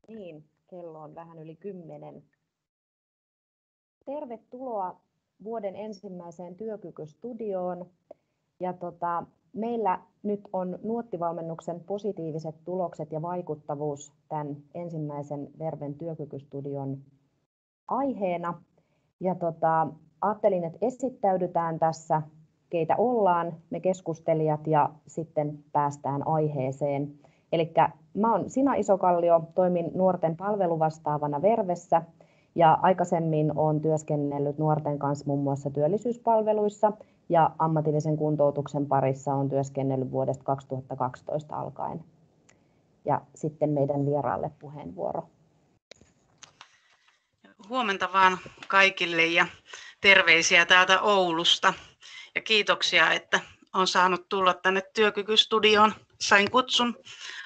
Niin, kello on vähän yli 10. Tervetuloa vuoden ensimmäiseen Työkyky-studioon. Ja meillä nyt on Nuotti-valmennuksen positiiviset tulokset ja vaikuttavuus tämän ensimmäisen Verven Työkyky-studion aiheena. Ja ajattelin, että esittäydytään tässä, keitä ollaan, me keskustelijat, ja sitten päästään aiheeseen. Eli mä oon Sina Isokallio, toimin nuorten palveluvastaavana Vervessä ja aikaisemmin olen työskennellyt nuorten kanssa muun muassa työllisyyspalveluissa ja ammatillisen kuntoutuksen parissa olen työskennellyt vuodesta 2012 alkaen. Ja sitten meidän vieraalle puheenvuoro. Huomenta vaan kaikille ja terveisiä täältä Oulusta. Ja kiitoksia, että olen saanut tulla tänne Työkyky-studioon. Sain kutsun.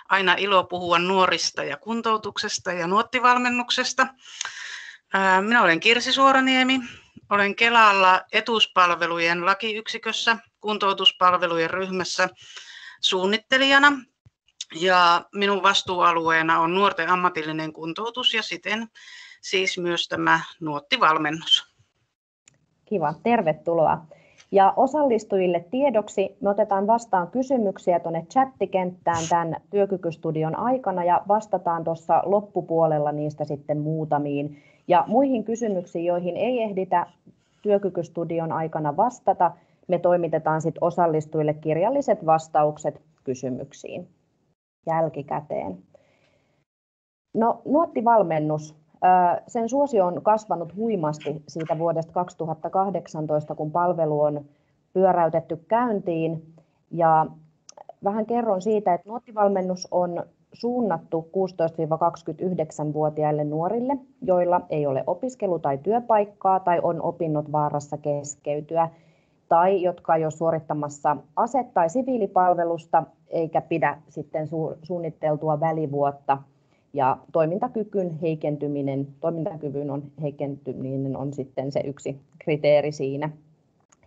Aina ilo puhua nuorista ja kuntoutuksesta ja nuottivalmennuksesta. Minä olen Kirsi Suoraniemi. Olen Kelalla etuuspalvelujen lakiyksikössä kuntoutuspalvelujen ryhmässä suunnittelijana. Ja minun vastuualueena on nuorten ammatillinen kuntoutus ja siten siis myös tämä nuottivalmennus. Kiva, tervetuloa. Ja osallistujille tiedoksi me otetaan vastaan kysymyksiä tuonne chattikenttään tämän Työkyky-studion aikana ja vastataan tuossa loppupuolella niistä sitten muutamiin. Ja muihin kysymyksiin, joihin ei ehditä Työkyky-studion aikana vastata, me toimitetaan sitten osallistujille kirjalliset vastaukset kysymyksiin jälkikäteen. No, nuottivalmennus. Sen suosio on kasvanut huimasti siitä vuodesta 2018, kun palvelu on pyöräytetty käyntiin. Ja vähän kerron siitä, että nuottivalmennus on suunnattu 16–29-vuotiaille nuorille, joilla ei ole opiskelu- tai työpaikkaa tai on opinnot vaarassa keskeytyä, tai jotka ei ole suorittamassa ase- tai siviilipalvelusta eikä pidä sitten suunniteltua välivuotta. Ja toimintakyvyn heikentyminen on sitten se yksi kriteeri siinä.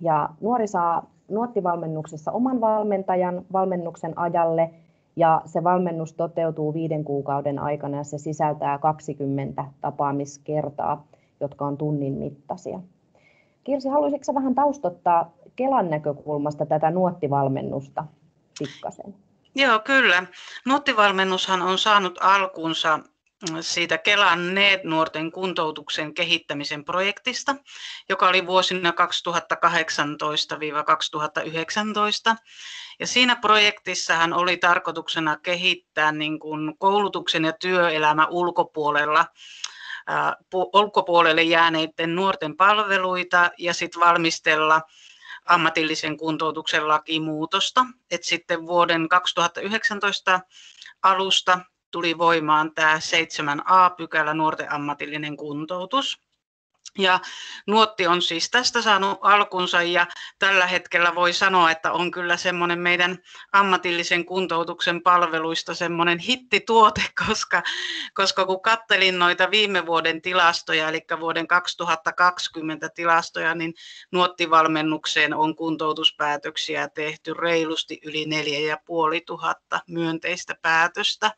Ja nuori saa nuottivalmennuksessa oman valmentajan valmennuksen ajalle, ja se valmennus toteutuu 5 kuukauden aikana ja se sisältää 20 tapaamiskertaa, jotka on tunnin mittaisia. Kirsi, haluaisitko vähän taustottaa Kelan näkökulmasta tätä nuottivalmennusta pikkasen? Joo, kyllä. Nuottivalmennushan on saanut alkunsa siitä Kelan NEET-nuorten kuntoutuksen kehittämisen projektista, joka oli vuosina 2018–2019. Ja siinä projektissahan oli tarkoituksena kehittää niin kuin koulutuksen ja työelämän ulkopuolelle jääneiden nuorten palveluita ja sitten valmistella ammatillisen kuntoutuksen lakimuutosta. Et sitten vuoden 2019 alusta tuli voimaan tämä 7a-pykälä nuorten ammatillinen kuntoutus. Ja Nuotti on siis tästä saanut alkunsa ja tällä hetkellä voi sanoa, että on kyllä semmoinen meidän ammatillisen kuntoutuksen palveluista semmoinen hittituote, koska kun katselin noita viime vuoden tilastoja, eli vuoden 2020 tilastoja, niin Nuottivalmennukseen on kuntoutuspäätöksiä tehty reilusti yli 4500 myönteistä päätöstä.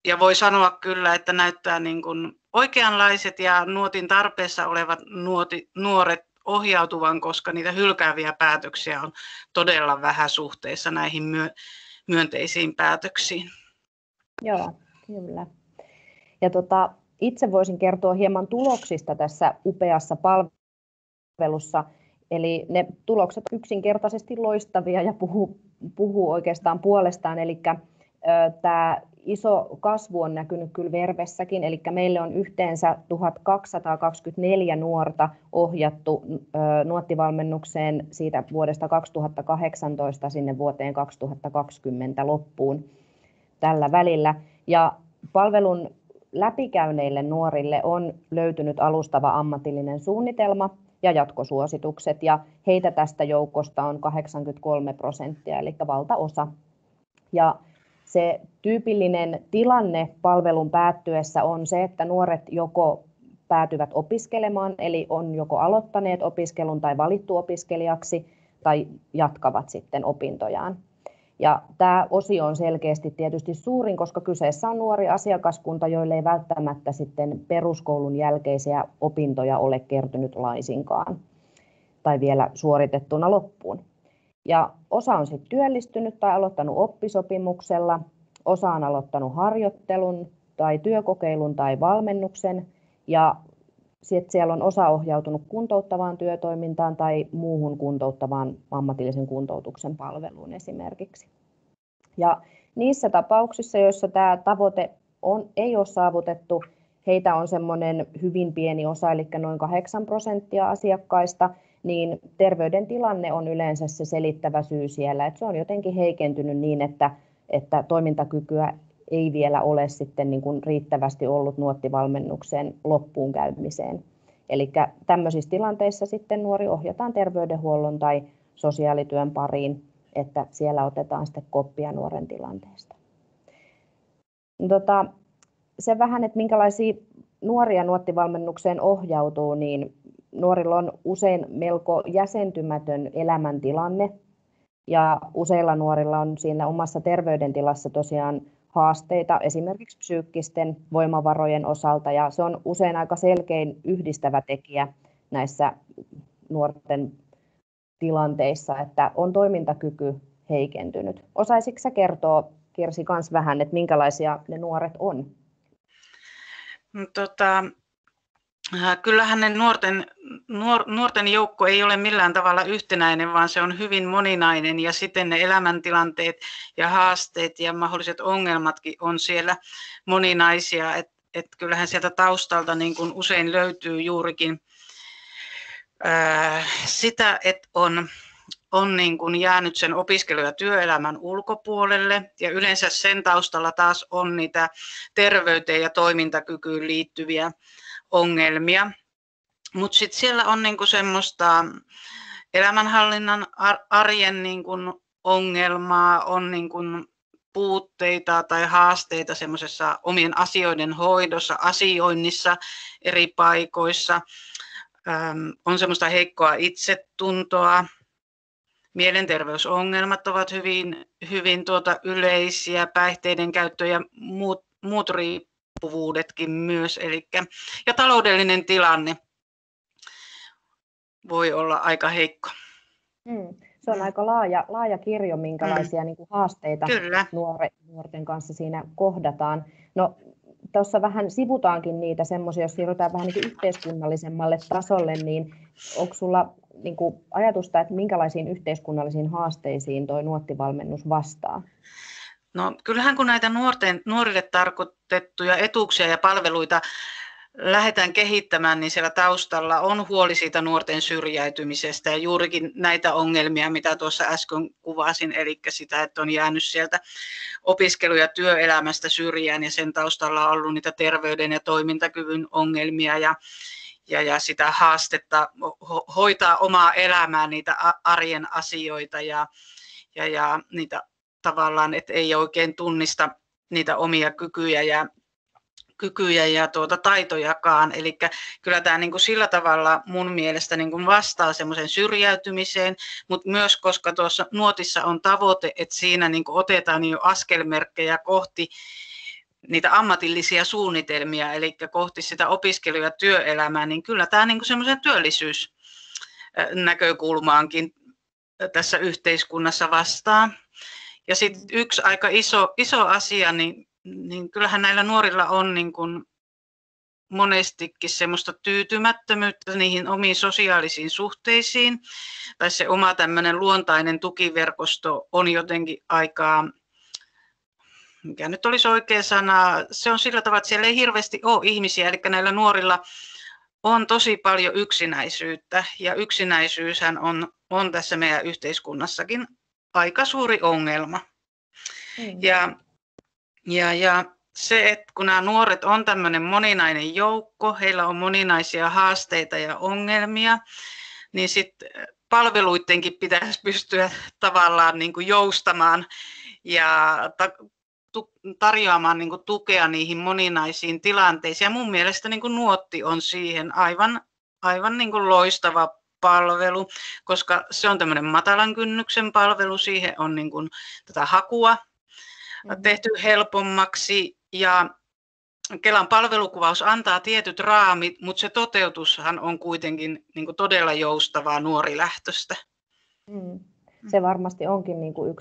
Ja voi sanoa kyllä, että näyttää niin kuin oikeanlaiset ja nuotin tarpeessa olevat nuoret ohjautuvan, koska niitä hylkääviä päätöksiä on todella vähän suhteessa näihin myönteisiin päätöksiin. Joo, kyllä. Ja itse voisin kertoa hieman tuloksista tässä upeassa palvelussa. Eli ne tulokset ovat yksinkertaisesti loistavia ja puhuu oikeastaan puolestaan. Eli tämä iso kasvu on näkynyt kyllä Vervessäkin, eli meille on yhteensä 1224 nuorta ohjattu nuottivalmennukseen siitä vuodesta 2018 sinne vuoteen 2020 loppuun tällä välillä. Ja palvelun läpikäyneille nuorille on löytynyt alustava ammatillinen suunnitelma ja jatkosuositukset, ja heitä tästä joukosta on 83%, eli valtaosa. Ja se tyypillinen tilanne palvelun päättyessä on se, että nuoret joko päätyvät opiskelemaan, eli on joko aloittaneet opiskelun tai valittu opiskelijaksi, tai jatkavat sitten opintojaan. Ja tämä osio on selkeästi tietysti suurin, koska kyseessä on nuori asiakaskunta, joille ei välttämättä sitten peruskoulun jälkeisiä opintoja ole kertynyt laisinkaan tai vielä suoritettuna loppuun. Ja osa on sitten työllistynyt tai aloittanut oppisopimuksella, osa on aloittanut harjoittelun tai työkokeilun tai valmennuksen ja sitten siellä on osa ohjautunut kuntouttavaan työtoimintaan tai muuhun kuntouttavaan ammatillisen kuntoutuksen palveluun esimerkiksi. Ja niissä tapauksissa, joissa tämä tavoite ei ole saavutettu, heitä on semmoinen hyvin pieni osa, eli noin 8% asiakkaista, niin terveydentilanne on yleensä se selittävä syy siellä, että se on jotenkin heikentynyt niin, että toimintakykyä ei vielä ole sitten niin kuin riittävästi ollut Nuotti-valmennuksen loppuun käymiseen. Eli tämmöisissä tilanteissa sitten nuori ohjataan terveydenhuollon tai sosiaalityön pariin, että siellä otetaan sitten koppia nuoren tilanteesta. Se vähän, että minkälaisia nuoria Nuotti-valmennukseen ohjautuu, niin nuorilla on usein melko jäsentymätön elämäntilanne ja useilla nuorilla on siinä omassa terveydentilassa tosiaan haasteita esimerkiksi psyykkisten voimavarojen osalta ja se on usein aika selkein yhdistävä tekijä näissä nuorten tilanteissa, että on toimintakyky heikentynyt. Osaisitko sä kertoa, Kirsi, kans vähän, että minkälaisia ne nuoret on? Kyllähän ne nuorten joukko ei ole millään tavalla yhtenäinen, vaan se on hyvin moninainen ja sitten ne elämäntilanteet ja haasteet ja mahdolliset ongelmatkin on siellä moninaisia. Et kyllähän sieltä taustalta niin kuin usein löytyy juurikin sitä, että on niin kuin jäänyt sen opiskelu- ja työelämän ulkopuolelle ja yleensä sen taustalla taas on niitä terveyteen ja toimintakykyyn liittyviä ongelmia. Mutta sitten siellä on niinku semmoista elämänhallinnan arjen niinku ongelmaa, on niinku puutteita tai haasteita semmoisessa omien asioiden hoidossa, asioinnissa eri paikoissa. On semmoista heikkoa itsetuntoa. Mielenterveysongelmat ovat hyvin yleisiä, päihteiden käyttö ja muut riippuvuudetkin myös. Ja taloudellinen tilanne voi olla aika heikko. Se on aika laaja kirjo, minkälaisia niin kuin haasteita nuorten kanssa siinä kohdataan. No, tuossa vähän sivutaankin niitä semmoisia, jos siirrytään vähän niin kuin yhteiskunnallisemmalle tasolle, niin onko sulla niin kuin ajatusta, että minkälaisiin yhteiskunnallisiin haasteisiin tuo Nuotti-valmennus vastaa? No, kyllähän kun näitä nuorille tarkoitettuja etuuksia ja palveluita lähdetään kehittämään, niin siellä taustalla on huoli siitä nuorten syrjäytymisestä ja juurikin näitä ongelmia, mitä tuossa äsken kuvasin, eli sitä, että on jäänyt sieltä opiskelu- ja työelämästä syrjään ja sen taustalla on ollut niitä terveyden ja toimintakyvyn ongelmia ja sitä haastetta hoitaa omaa elämää, niitä arjen asioita ja niitä tavallaan, että ei oikein tunnista niitä omia kykyjä ja taitojakaan. Eli kyllä tämä niin kuin sillä tavalla mun mielestä niin kuin vastaa semmoisen syrjäytymiseen, mutta myös koska tuossa Nuotissa on tavoite, että siinä niin kuin otetaan jo askelmerkkejä kohti niitä ammatillisia suunnitelmia, eli kohti sitä opiskelu- ja työelämää, niin kyllä tämä niin kuin semmoisen työllisyysnäkökulmaankin tässä yhteiskunnassa vastaa. Ja sitten yksi aika iso asia, niin kyllähän näillä nuorilla on niin kuin monestikin semmoista tyytymättömyyttä niihin omiin sosiaalisiin suhteisiin. Tai se oma tämmöinen luontainen tukiverkosto on jotenkin aikaa, mikä nyt olisi oikea sana, se on sillä tavalla, että siellä ei hirveästi ole ihmisiä, eli näillä nuorilla on tosi paljon yksinäisyyttä. Ja yksinäisyyshän on tässä meidän yhteiskunnassakin aika suuri ongelma. Ja se, että kun nämä nuoret on tämmöinen moninainen joukko, heillä on moninaisia haasteita ja ongelmia, niin sitten palveluidenkin pitäisi pystyä tavallaan niin kuin joustamaan ja tarjoamaan niin kuin tukea niihin moninaisiin tilanteisiin. Ja mun mielestä niin kuin Nuotti on siihen aivan niin kuin loistava palvelu, koska se on tämmöinen matalan kynnyksen palvelu, siihen on niin kuin tätä hakua tehty helpommaksi ja Kelan palvelukuvaus antaa tietyt raamit, mutta se toteutushan on kuitenkin niin kuin todella joustavaa nuorilähtöistä. Se varmasti onkin niin kuin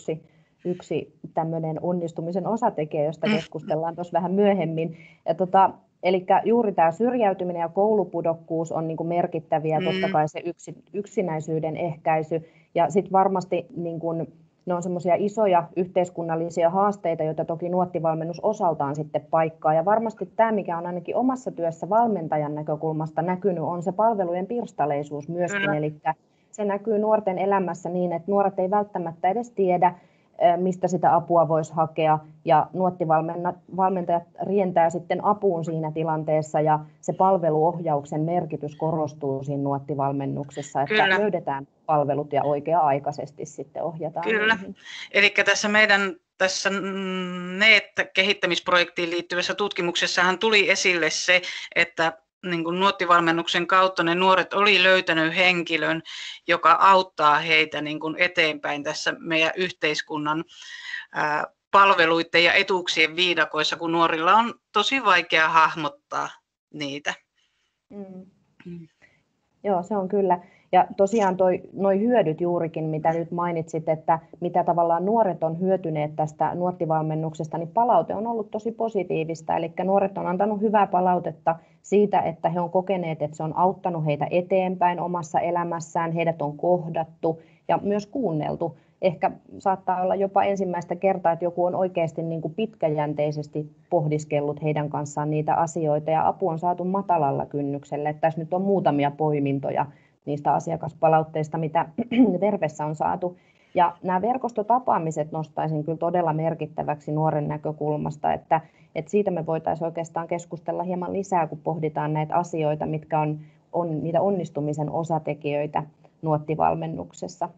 yksi tämmöinen onnistumisen osatekijä, josta keskustellaan tuossa vähän myöhemmin. Eli juuri tämä syrjäytyminen ja koulupudokkuus on niin kuin merkittäviä, totta kai se yksinäisyyden ehkäisy. Ja sitten varmasti niin kuin, ne on semmoisia isoja yhteiskunnallisia haasteita, joita toki Nuotti-valmennus osaltaan sitten paikkaa. Ja varmasti tämä, mikä on ainakin omassa työssä valmentajan näkökulmasta näkynyt, on se palvelujen pirstaleisuus myöskin. Eli se näkyy nuorten elämässä niin, että nuoret ei välttämättä edes tiedä, mistä sitä apua voisi hakea, ja Nuotti-valmentajat rientää sitten apuun siinä tilanteessa, ja se palveluohjauksen merkitys korostuu siinä Nuotti-valmennuksessa, että Kyllä. löydetään palvelut ja oikea-aikaisesti sitten ohjataan. Kyllä, eli tässä meidän NEET-kehittämisprojektiin liittyvässä tutkimuksessahan tuli esille se, että niin kuin Nuotti-valmennuksen kautta ne nuoret oli löytänyt henkilön, joka auttaa heitä niin kuin eteenpäin tässä meidän yhteiskunnan palveluiden ja etuuksien viidakoissa, kun nuorilla on tosi vaikea hahmottaa niitä. Joo, se on kyllä. Ja tosiaan nuo hyödyt juurikin, mitä nyt mainitsit, että mitä tavallaan nuoret on hyötyneet tästä Nuotti-valmennuksesta, niin palaute on ollut tosi positiivista. Eli nuoret on antanut hyvää palautetta siitä, että he on kokeneet, että se on auttanut heitä eteenpäin omassa elämässään, heidät on kohdattu ja myös kuunneltu. Ehkä saattaa olla jopa ensimmäistä kertaa, että joku on oikeasti niin kuin pitkäjänteisesti pohdiskellut heidän kanssaan niitä asioita ja apu on saatu matalalla kynnyksellä. Että tässä nyt on muutamia poimintoja niistä asiakaspalautteista, mitä Vervessä on saatu. Ja nämä verkostotapaamiset nostaisin kyllä todella merkittäväksi nuoren näkökulmasta, että siitä me voitaisiin oikeastaan keskustella hieman lisää, kun pohditaan näitä asioita, mitkä on niitä onnistumisen osatekijöitä Nuotti-valmennuksessa.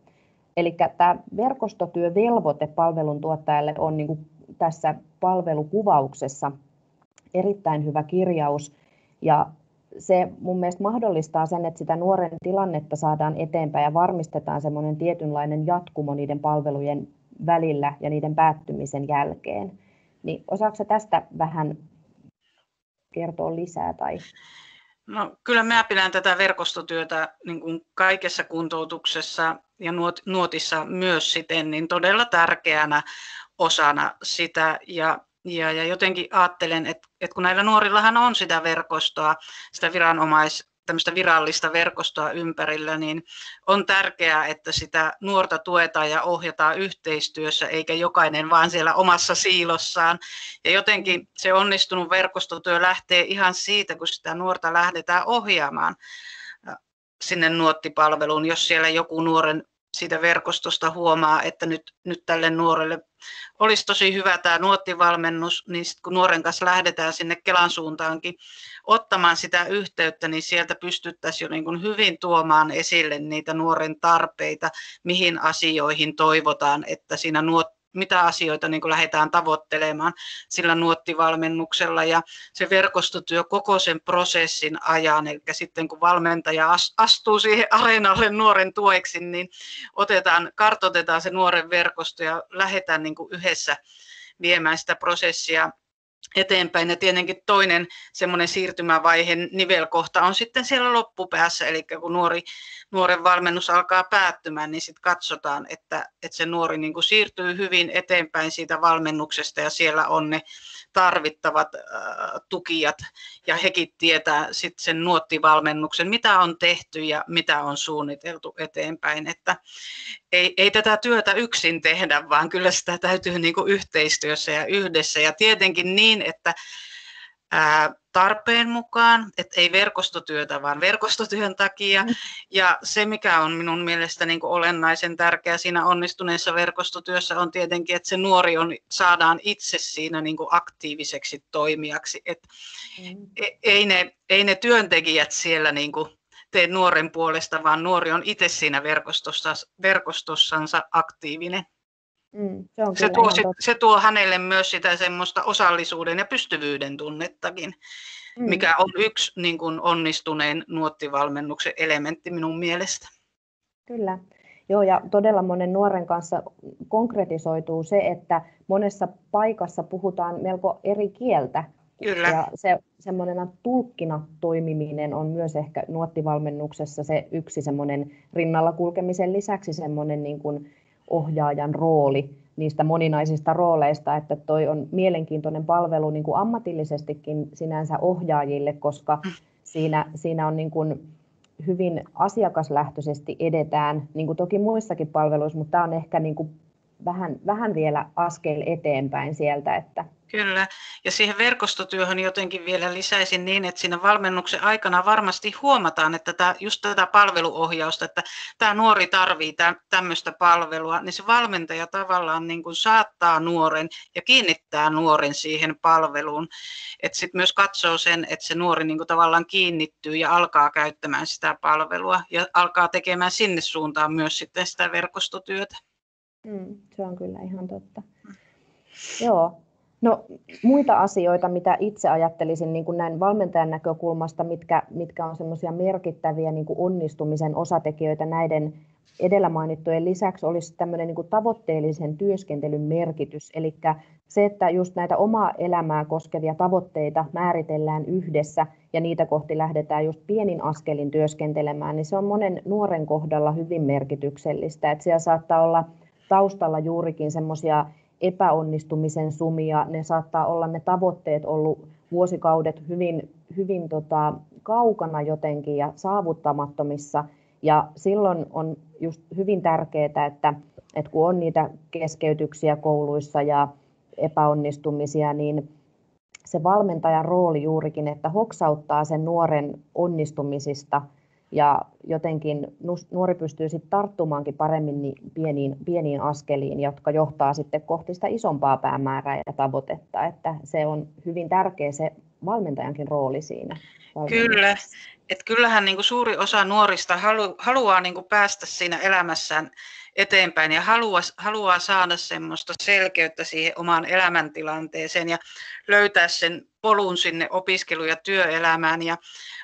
Eli tämä verkostotyövelvoite palveluntuottajalle on niin kuin tässä palvelukuvauksessa erittäin hyvä kirjaus, ja se mun mielestä mahdollistaa sen, että sitä nuoren tilannetta saadaan eteenpäin ja varmistetaan semmoinen tietynlainen jatkumo niiden palvelujen välillä ja niiden päättymisen jälkeen. Niin osaatko tästä vähän kertoa lisää? Tai? No, kyllä minä pidän tätä verkostotyötä niin kuin kaikessa kuntoutuksessa ja nuotissa myös siten niin todella tärkeänä osana sitä. Ja jotenkin ajattelen, että kun näillä nuorillahan on sitä verkostoa, sitä tämmöistä virallista verkostoa ympärillä, niin on tärkeää, että sitä nuorta tuetaan ja ohjataan yhteistyössä, eikä jokainen vaan siellä omassa siilossaan. Ja jotenkin se onnistunut verkostotyö lähtee ihan siitä, kun sitä nuorta lähdetään ohjaamaan sinne Nuotti-palveluun, jos siellä joku nuoren siitä verkostosta huomaa, että nyt tälle nuorelle olisi tosi hyvä tämä Nuotti-valmennus, niin sit kun nuoren kanssa lähdetään sinne Kelan suuntaankin ottamaan sitä yhteyttä, niin sieltä pystyttäisiin jo niin kuin hyvin tuomaan esille niitä nuoren tarpeita, mihin asioihin toivotaan, että siinä mitä asioita niin kuin lähdetään tavoittelemaan sillä Nuotti-valmennuksella, ja se verkostotyö koko sen prosessin ajan, eli sitten kun valmentaja astuu siihen areenalle nuoren tueksi, niin kartoitetaan se nuoren verkosto ja lähdetään niin kuin yhdessä viemään sitä prosessia eteenpäin. Ja tietenkin toinen semmoinen siirtymävaiheen nivelkohta on sitten siellä loppupäässä, eli kun nuoren valmennus alkaa päättymään, niin sitten katsotaan, että se nuori niin kuin siirtyy hyvin eteenpäin siitä valmennuksesta ja siellä on ne tarvittavat tukijat ja hekin tietää sitten sen Nuotti-valmennuksen, mitä on tehty ja mitä on suunniteltu eteenpäin. Että ei tätä työtä yksin tehdä, vaan kyllä sitä täytyy niin kuin yhteistyössä ja yhdessä ja tietenkin niin, että tarpeen mukaan, että ei verkostotyötä, vaan verkostotyön takia. Ja se, mikä on minun mielestä niin kuin olennaisen tärkeää siinä onnistuneessa verkostotyössä, on tietenkin, että se nuori saadaan itse siinä niin kuin aktiiviseksi toimijaksi. Että ei ne työntekijät siellä niin kuin tee nuoren puolesta, vaan nuori on itse siinä verkostossansa aktiivinen. Se on kyllä ihan totta. Se tuo hänelle myös sitä semmoista osallisuuden ja pystyvyyden tunnettakin, mikä on yksi niin kuin onnistuneen nuottivalmennuksen elementti minun mielestä. Kyllä. Joo, ja todella monen nuoren kanssa konkretisoituu se, että monessa paikassa puhutaan melko eri kieltä. Kyllä. Ja se semmoisena tulkkina toimiminen on myös ehkä nuottivalmennuksessa se yksi semmoinen rinnalla kulkemisen lisäksi semmoinen niin kuin ohjaajan rooli niistä moninaisista rooleista, että toi on mielenkiintoinen palvelu niin kuin ammatillisestikin sinänsä ohjaajille, koska siinä on niin kuin hyvin asiakaslähtöisesti edetään, niin kuin toki muissakin palveluissa, mutta tämä on ehkä niin kuin vähän vielä askel eteenpäin sieltä. Että Kyllä, ja siihen verkostotyöhön jotenkin vielä lisäisin niin, että siinä valmennuksen aikana varmasti huomataan, että just tätä palveluohjausta, että tämä nuori tarvitsee tämmöistä palvelua, niin se valmentaja tavallaan niin kuin saattaa nuoren ja kiinnittää nuoren siihen palveluun. Että sitten myös katsoo sen, että se nuori niin kuin tavallaan kiinnittyy ja alkaa käyttämään sitä palvelua ja alkaa tekemään sinne suuntaan myös sitten sitä verkostotyötä. Se on kyllä ihan totta. Joo. No, muita asioita, mitä itse ajattelisin niin kuin näin valmentajan näkökulmasta, mitkä on semmoisia merkittäviä niin kuin onnistumisen osatekijöitä näiden edellä mainittujen lisäksi, olisi tämmöinen niin kuin tavoitteellisen työskentelyn merkitys. Eli se, että just näitä omaa elämää koskevia tavoitteita määritellään yhdessä ja niitä kohti lähdetään just pienin askelin työskentelemään, niin se on monen nuoren kohdalla hyvin merkityksellistä. Että siellä saattaa olla taustalla juurikin semmoisia epäonnistumisen sumia, ne saattaa olla ne tavoitteet ollut vuosikaudet hyvin kaukana jotenkin ja saavuttamattomissa, ja silloin on just hyvin tärkeää, että kun on niitä keskeytyksiä kouluissa ja epäonnistumisia, niin se valmentajan rooli juurikin, että hoksauttaa sen nuoren onnistumisista ja jotenkin nuori pystyy sitten tarttumaankin paremmin pieniin askeliin, jotka johtaa sitten kohti sitä isompaa päämäärää ja tavoitetta, että se on hyvin tärkeä se valmentajankin rooli siinä. Kyllä, että kyllähän niin kuin suuri osa nuorista haluaa niin kuin päästä siinä elämässään eteenpäin ja haluaa saada semmoista selkeyttä siihen omaan elämäntilanteeseen ja löytää sen polun sinne opiskelu- ja työelämään. Ja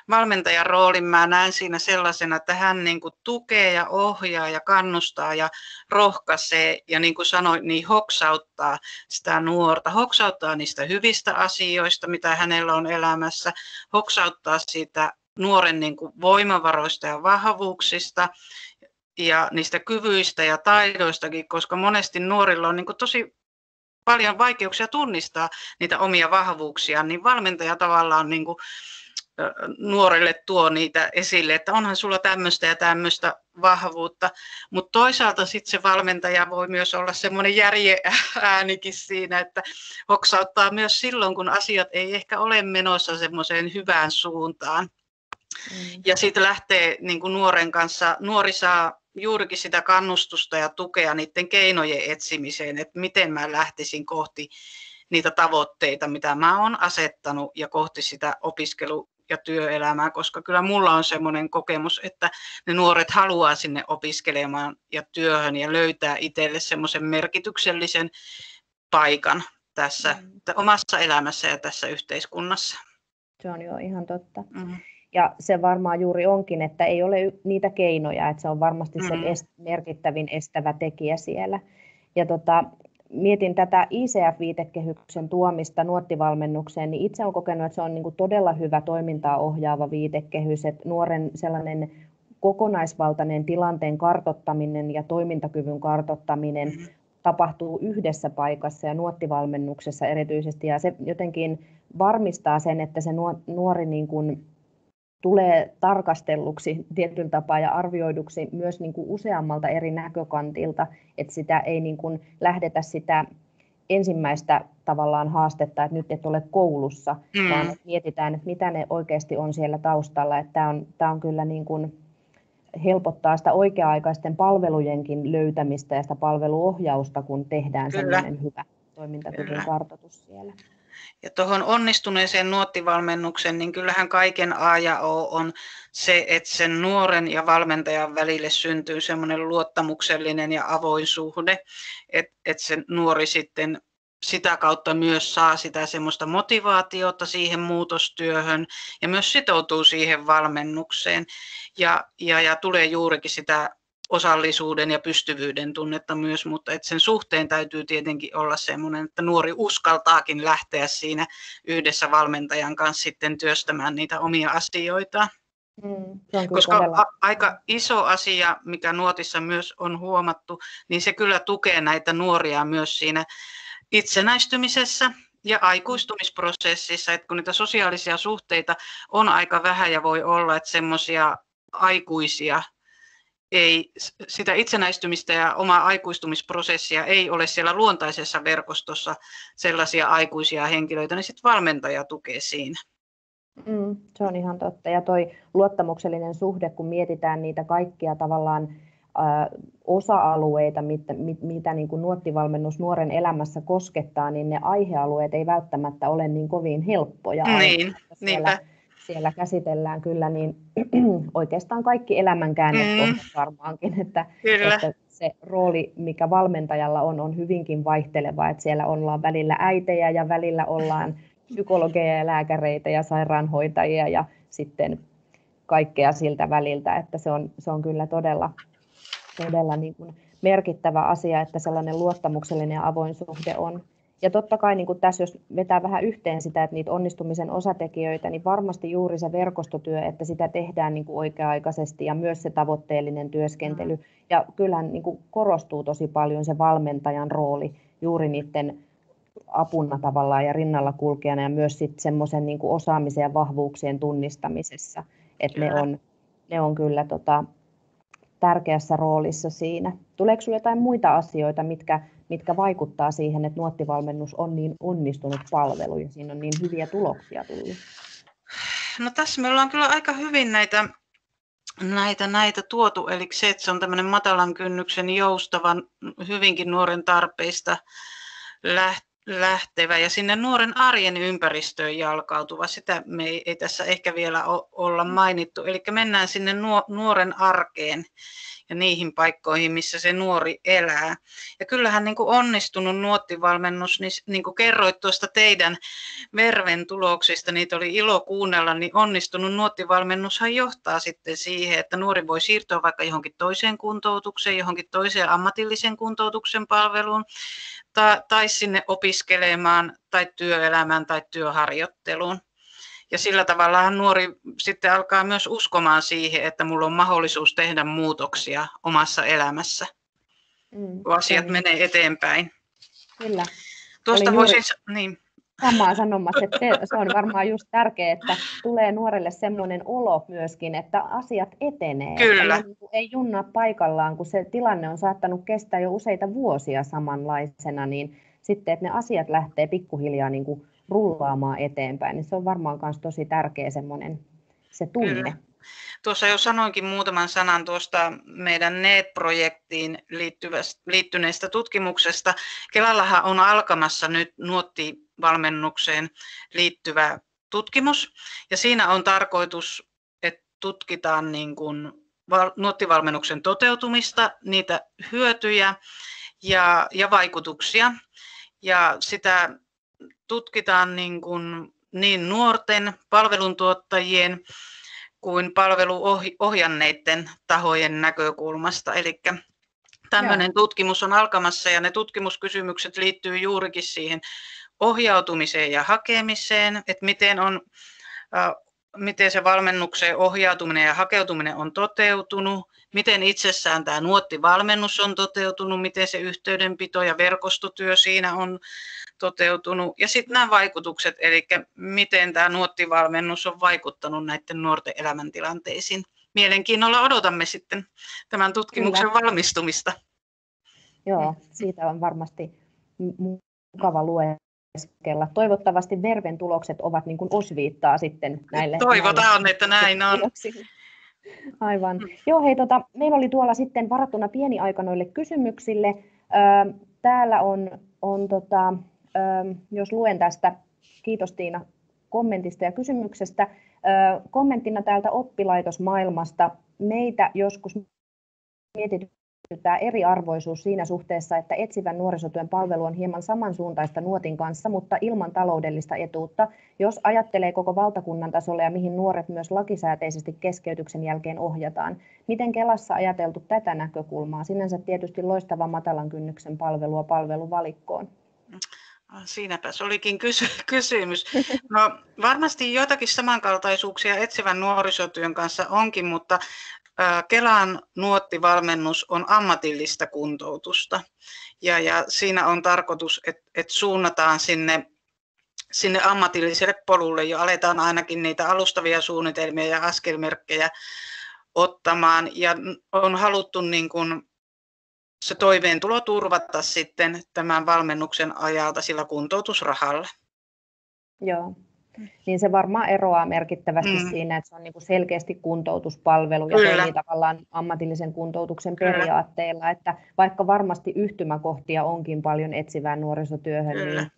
valmentajan roolin mä näen siinä sellaisena, että hän niin kuin tukee ja ohjaa ja kannustaa ja rohkaisee ja niin kuin sanoin, niin hoksauttaa sitä nuorta, hoksauttaa niistä hyvistä asioista, mitä hänellä on elämässä, hoksauttaa siitä nuoren niin kuin voimavaroista ja vahvuuksista ja niistä kyvyistä ja taidoistakin, koska monesti nuorilla on niin kuin tosi paljon vaikeuksia tunnistaa niitä omia vahvuuksia, niin valmentaja tavallaan niin kuin nuorelle tuo niitä esille, että onhan sulla tämmöistä ja tämmöistä vahvuutta, mutta toisaalta sitten se valmentaja voi myös olla semmoinen järjen äänikin siinä, että hoksauttaa myös silloin, kun asiat ei ehkä ole menossa semmoiseen hyvään suuntaan. Ja sitten lähtee niin kuin nuoren kanssa, nuori saa juurikin sitä kannustusta ja tukea niiden keinojen etsimiseen, että miten mä lähtisin kohti niitä tavoitteita, mitä mä oon asettanut ja kohti sitä opiskelu- ja työelämää, koska kyllä mulla on semmoinen kokemus, että ne nuoret haluaa sinne opiskelemaan ja työhön ja löytää itselle semmoisen merkityksellisen paikan tässä omassa elämässä ja tässä yhteiskunnassa. Se on jo ihan totta. Ja se varmaan juuri onkin, että ei ole niitä keinoja, että se on varmasti se merkittävin estävä tekijä siellä. Ja mietin tätä ICF-viitekehyksen tuomista nuottivalmennukseen, niin itse olen kokenut, että se on niin kuin todella hyvä toimintaa ohjaava viitekehys, että nuoren sellainen kokonaisvaltainen tilanteen kartoittaminen ja toimintakyvyn kartoittaminen tapahtuu yhdessä paikassa ja nuottivalmennuksessa erityisesti, ja se jotenkin varmistaa sen, että se nuori niin kuin tulee tarkastelluksi tietyllä tapaa ja arvioiduksi myös niin kuin useammalta eri näkökantilta, että sitä ei niin kuin lähdetä sitä ensimmäistä tavallaan haastetta, että nyt et ole koulussa, vaan että mietitään, että mitä ne oikeasti on siellä taustalla. Että tämä on kyllä niin kuin helpottaa sitä oikea-aikaisten palvelujenkin löytämistä ja sitä palveluohjausta, kun tehdään sellainen hyvä toimintakyvyn kartoitus siellä. Ja tuohon onnistuneeseen nuottivalmennukseen, niin kyllähän kaiken A ja O on se, että sen nuoren ja valmentajan välille syntyy semmoinen luottamuksellinen ja avoin suhde, että se nuori sitten sitä kautta myös saa sitä semmoista motivaatiota siihen muutostyöhön ja myös sitoutuu siihen valmennukseen ja tulee juurikin sitä osallisuuden ja pystyvyyden tunnetta myös, mutta että sen suhteen täytyy tietenkin olla semmoinen, että nuori uskaltaakin lähteä siinä yhdessä valmentajan kanssa sitten työstämään niitä omia asioitaan. Koska aika iso asia, mikä nuotissa myös on huomattu, niin se kyllä tukee näitä nuoria myös siinä itsenäistymisessä ja aikuistumisprosessissa, että kun niitä sosiaalisia suhteita on aika vähän ja voi olla, että semmoisia aikuisia ei, sitä itsenäistymistä ja omaa aikuistumisprosessia ei ole siellä luontaisessa verkostossa sellaisia aikuisia henkilöitä, niin sitten valmentaja tukee siinä. Se on ihan totta. Ja toi luottamuksellinen suhde, kun mietitään niitä kaikkia tavallaan osa-alueita, mitä niin kuin nuottivalmennus nuoren elämässä koskettaa, niin ne aihealueet ei välttämättä ole niin kovin helppoja. Siellä käsitellään kyllä niin oikeastaan kaikki elämän käännekohdat varmaankin, että se rooli, mikä valmentajalla on hyvinkin vaihteleva, että siellä ollaan välillä äitejä ja välillä ollaan psykologeja ja lääkäreitä ja sairaanhoitajia ja sitten kaikkea siltä väliltä, että se on kyllä todella niin kuin merkittävä asia, että sellainen luottamuksellinen ja avoin suhde on. Ja totta kai niin kuin tässä, jos vetää vähän yhteen sitä, että niitä onnistumisen osatekijöitä, niin varmasti juuri se verkostotyö, että sitä tehdään niin kuin oikea-aikaisesti ja myös se tavoitteellinen työskentely. Ja kyllähän niin kuin korostuu tosi paljon se valmentajan rooli juuri niiden apuna tavallaan ja rinnalla kulkijana ja myös sitten semmoisen niin kuin osaamisen ja vahvuuksien tunnistamisessa, että ne on kyllä tärkeässä roolissa siinä. Tuleeko sinulle jotain muita asioita, mitkä vaikuttaa siihen, että nuottivalmennus on niin onnistunut palvelu ja siinä on niin hyviä tuloksia tullut? No tässä me ollaan kyllä aika hyvin näitä tuotu, eli se, että se on tämmöinen matalan kynnyksen joustava, hyvinkin nuoren tarpeista lähtevä ja sinne nuoren arjen ympäristöön jalkautuva. Sitä me ei tässä ehkä vielä olla mainittu, eli mennään sinne nuoren arkeen ja niihin paikkoihin, missä se nuori elää. Ja kyllähän niin kuin onnistunut nuottivalmennus, niin kuin kerroit tuosta teidän Verven tuloksista, niitä oli ilo kuunnella, niin onnistunut nuottivalmennushan johtaa sitten siihen, että nuori voi siirtyä vaikka johonkin toiseen kuntoutukseen, johonkin toiseen ammatillisen kuntoutuksen palveluun, tai sinne opiskelemaan tai työelämään tai työharjoitteluun. Ja sillä tavalla nuori sitten alkaa myös uskomaan siihen, että mulla on mahdollisuus tehdä muutoksia omassa elämässä, kun asiat menee eteenpäin. Kyllä. Tuosta voisin... Niin. Samaa sanomassa, että se on varmaan just tärkeää, että tulee nuorelle semmoinen olo myöskin, että asiat etenee. Kyllä. Että ei junnaa paikallaan, kun se tilanne on saattanut kestää jo useita vuosia samanlaisena, niin sitten, että ne asiat lähtee pikkuhiljaa niin kuin rullaamaan eteenpäin, niin se on varmaan myös tosi tärkeä semmoinen se tunne. Kyllä. Tuossa jo sanoinkin muutaman sanan tuosta meidän NEET-projektiin liittyneestä tutkimuksesta. Kelallahan on alkamassa nyt nuottivalmennukseen liittyvä tutkimus, ja siinä on tarkoitus, että tutkitaan niin kuin nuottivalmennuksen toteutumista, niitä hyötyjä ja vaikutuksia, ja sitä tutkitaan niin nuorten palveluntuottajien kuin palveluohjanneiden tahojen näkökulmasta. Eli tämmöinen tutkimus on alkamassa ja ne tutkimuskysymykset liittyy juurikin siihen ohjautumiseen ja hakemiseen, että miten se valmennukseen ohjautuminen ja hakeutuminen on toteutunut, miten itsessään tämä nuottivalmennus on toteutunut, miten se yhteydenpito ja verkostotyö siinä on toteutunut. Ja sitten nämä vaikutukset, eli miten tämä nuottivalmennus on vaikuttanut näiden nuorten elämäntilanteisiin. Mielenkiinnolla odotamme sitten tämän tutkimuksen valmistumista. Joo, siitä on varmasti mukava lueskella. Toivottavasti Verven tulokset ovat niin kuin osviittaa sitten näille. Toivotaan, että näin on. Aivan. Joo, hei, meillä oli tuolla sitten varattuna pieni aika noille kysymyksille. Täällä on jos luen tästä, kiitos Tiina kommentista ja kysymyksestä. Kommenttina täältä oppilaitosmaailmasta. Meitä joskus mietityttää eriarvoisuus siinä suhteessa, että etsivän nuorisotyön palvelu on hieman samansuuntaista Nuotin kanssa, mutta ilman taloudellista etuutta, jos ajattelee koko valtakunnan tasolla ja mihin nuoret myös lakisääteisesti keskeytyksen jälkeen ohjataan. Miten Kelassa ajateltu tätä näkökulmaa? Sinänsä tietysti loistava matalan kynnyksen palvelua palveluvalikkoon. Siinäpäs olikin kysymys. No, varmasti joitakin samankaltaisuuksia etsivän nuorisotyön kanssa onkin, mutta Kelan Nuotti-valmennus on ammatillista kuntoutusta. Ja siinä on tarkoitus, että suunnataan sinne ammatilliselle polulle jo aletaan ainakin niitä alustavia suunnitelmia ja askelmerkkejä ottamaan. Ja on haluttu niin kuin se toimeentulo turvata sitten tämän valmennuksen ajalta sillä kuntoutusrahalla. Joo, niin se varmaan eroaa merkittävästi siinä, että se on niin kuin selkeästi kuntoutuspalvelu ja toimii tavallaan ammatillisen kuntoutuksen periaatteella, että vaikka varmasti yhtymäkohtia onkin paljon etsivään nuorisotyöhön,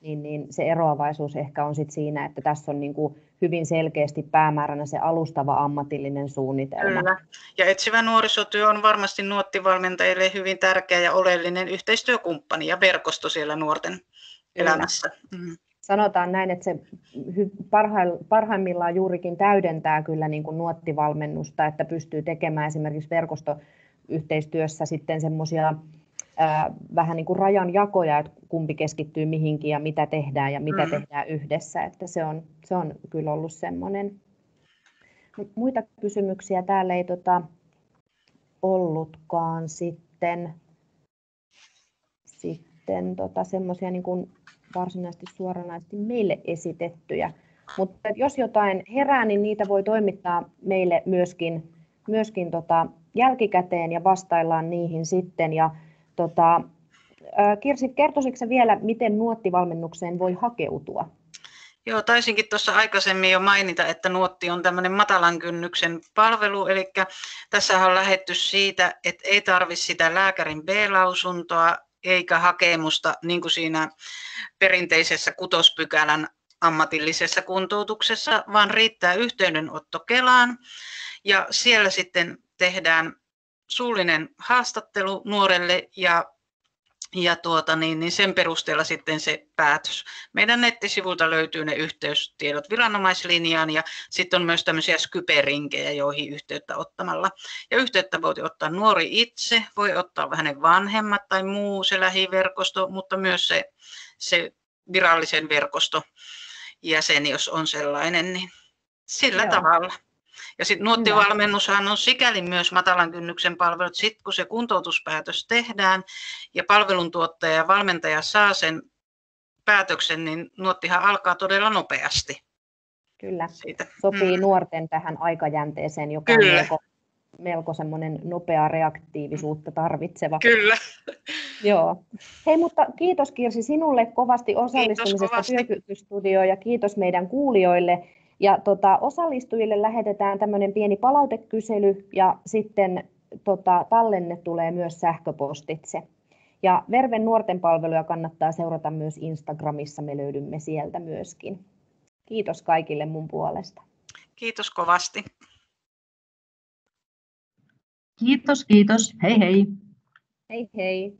niin se eroavaisuus ehkä on sit siinä, että tässä on niin kuin hyvin selkeästi päämääränä se alustava ammatillinen suunnitelma. Kyllä. Ja etsivä nuorisotyö on varmasti nuottivalmentajille hyvin tärkeä ja oleellinen yhteistyökumppani ja verkosto siellä nuorten elämässä. Sanotaan näin, että se parhaimmillaan juurikin täydentää kyllä niin kuin nuottivalmennusta, että pystyy tekemään esimerkiksi verkostoyhteistyössä sitten semmoisia vähän niin kuin rajanjakoja, että kumpi keskittyy mihinkin ja mitä tehdään yhdessä, että se on kyllä ollut semmoinen. Muita kysymyksiä täällä ei ollutkaan sitten semmoisia niin kuin varsinaisesti suoranaisesti meille esitettyjä, mutta jos jotain herää, niin niitä voi toimittaa meille myöskin jälkikäteen ja vastaillaan niihin sitten. Ja Kirsi, kertoisitko vielä, miten Nuotti-valmennukseen voi hakeutua? Joo, taisinkin tuossa aikaisemmin jo mainita, että Nuotti on tämmöinen matalan kynnyksen palvelu, eli tässä on lähdetty siitä, että ei tarvitse sitä lääkärin B-lausuntoa eikä hakemusta niin kuin siinä perinteisessä 6. pykälän ammatillisessa kuntoutuksessa, vaan riittää yhteydenotto Kelaan ja siellä sitten tehdään suullinen haastattelu nuorelle ja sen perusteella sitten se päätös. Meidän nettisivulta löytyy ne yhteystiedot viranomaislinjaan ja sitten on myös tämmöisiä skyperinkejä, joihin yhteyttä ottamalla. Ja yhteyttä voi ottaa nuori itse, voi ottaa hänen vanhemmat tai muu se lähiverkosto, mutta myös se virallisen verkosto jäsen, jos on sellainen, niin sillä tavalla. Ja sitten Nuotti-valmennushan on sikäli myös matalan kynnyksen palvelu, että sitten kun se kuntoutuspäätös tehdään ja palveluntuottaja ja valmentaja saa sen päätöksen, niin Nuottihan alkaa todella nopeasti. Kyllä, sopii nuorten tähän aikajänteeseen, joka on melko semmoinen nopeaa reaktiivisuutta tarvitseva. Kyllä. Joo. Hei, mutta kiitos Kirsi sinulle kovasti osallistumisesta Työkykystudioon ja kiitos meidän kuulijoille. Ja osallistujille lähetetään tämmöinen pieni palautekysely ja sitten tallenne tulee myös sähköpostitse. Ja Verven nuorten palveluja kannattaa seurata myös Instagramissa, me löydymme sieltä myöskin. Kiitos kaikille mun puolesta. Kiitos kovasti. Kiitos, kiitos. Hei hei. Hei hei.